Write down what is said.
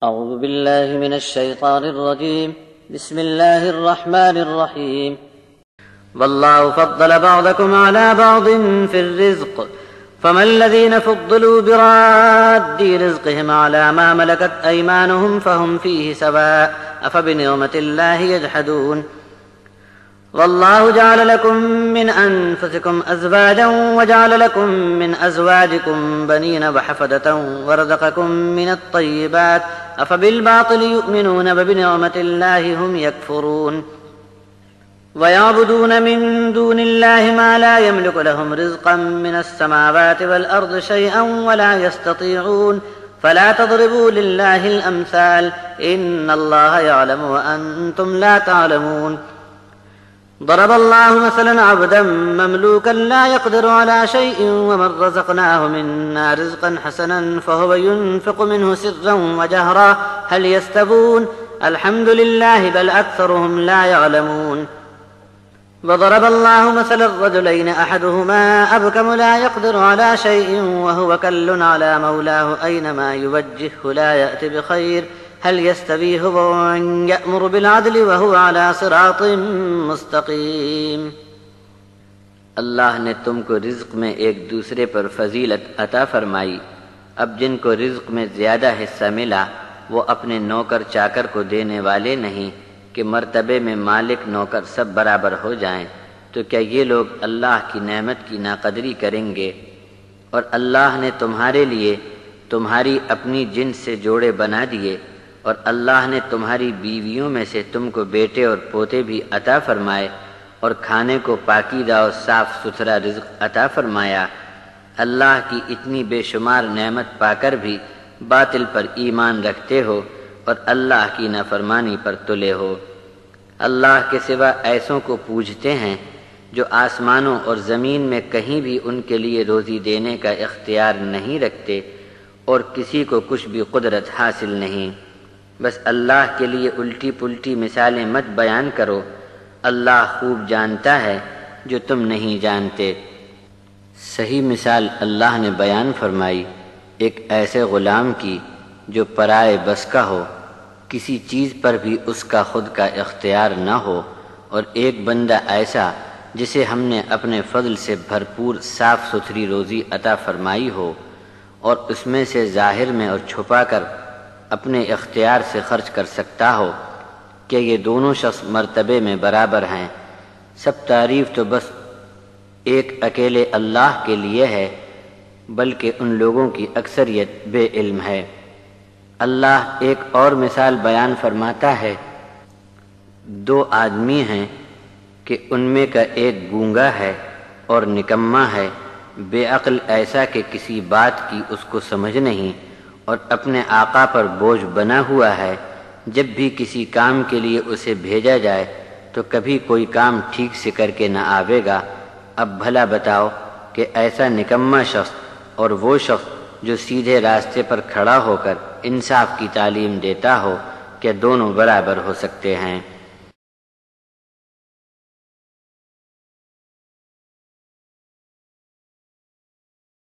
أعوذ بالله من الشيطان الرجيم بسم الله الرحمن الرحيم والله فضل بعضكم على بعض في الرزق فما الذين فضلوا براد رزقهم على ما ملكت أيمانهم فهم فيه سواء أفبنعمة الله يجحدون والله جعل لكم من أنفسكم أزواجا وجعل لكم من أزواجكم بنين وحفدة ورزقكم من الطيبات أفبالباطل يؤمنون وبنعمة الله هم يكفرون ويعبدون من دون الله ما لا يملك لهم رزقا من السماوات والأرض شيئا ولا يستطيعون فلا تضربوا لله الأمثال إن الله يعلم وأنتم لا تعلمون ضرب الله مثلا عبدا مملوكا لا يقدر على شيء ومن رزقناه منا رزقا حسنا فهو ينفق منه سرا وجهرا هل يستوون الحمد لله بل أكثرهم لا يعلمون وضرب الله مثلا الرجلين أحدهما أبكم لا يقدر على شيء وهو كل على مولاه أينما يوجهه لا يأتي بخير هل يستوي هو ومن يأمر بالعدل وهو على صراط مستقيم اللہ نے تم کو رزق میں ایک دوسرے پر فضیلت عطا فرمائی۔ اب جن کو رزق میں زیادہ حصہ ملا وہ اپنے نوکر چاکر کو دینے والے نہیں کہ مرتبے میں مالک نوکر سب برابر ہو جائیں، تو کیا یہ لوگ اللہ کی نعمت کی ناقدری کریں گے؟ اور اللہ نے تمہارے لیے تمہاری اپنی جنس سے جوڑے بنا دیے، اور اللہ نے تمہاری بیویوں میں سے تم کو بیٹے اور پوتے بھی عطا فرمائے، اور کھانے کو پاکیزہ اور صاف ستھرا رزق عطا فرمایا۔ اللہ کی اتنی بے شمار نعمت پا کر بھی باطل پر ایمان رکھتے ہو اور اللہ کی نافرمانی پر تلے ہو۔ اللہ کے سوا ایسوں کو پوجتے ہیں جو آسمانوں اور زمین میں کہیں بھی ان کے لیے روزی دینے کا اختیار نہیں رکھتے اور کسی کو کچھ بھی قدرت حاصل نہیں۔ بس اللہ کے لیے الٹی پلٹی مثالیں مت بیان کرو، اللہ خوب جانتا ہے جو تم نہیں جانتے۔ صحیح مثال اللہ نے بیان فرمائی ایک ایسے غلام کی جو پرائے بس کا ہو، کسی چیز پر بھی اس کا خود کا اختیار نہ ہو، اور ایک بندہ ایسا جسے ہم نے اپنے فضل سے بھرپور صاف ستھری روزی عطا فرمائی ہو اور اس میں سے ظاہر میں اور چھپا کر اپنے اختیار سے خرچ کر سکتا ہو، کہ یہ دونوں شخص مرتبے میں برابر ہیں۔ سب تعریف تو بس ایک اکیلے اللہ کے لیے ہے، بلکہ ان لوگوں کی اکثریت بے علم ہے۔ اللہ ایک اور مثال بیان فرماتا ہے، دو آدمی ہیں کہ ان میں کا ایک گونگا ہے اور نکما ہے، بے عقل ایسا کہ کسی بات کی اس کو سمجھ نہیں، اور اپنے آقا پر بوجھ بنا ہوا ہے، جب بھی کسی کام کے لیے اسے بھیجا جائے تو کبھی کوئی کام ٹھیک سے کر کے نہ آوے گا۔ اب بھلا بتاؤ کہ ایسا نکما شخص اور وہ شخص جو سیدھے راستے پر کھڑا ہو کر انصاف کی تعلیم دیتا ہو، کہ دونوں برابر ہو سکتے ہیں؟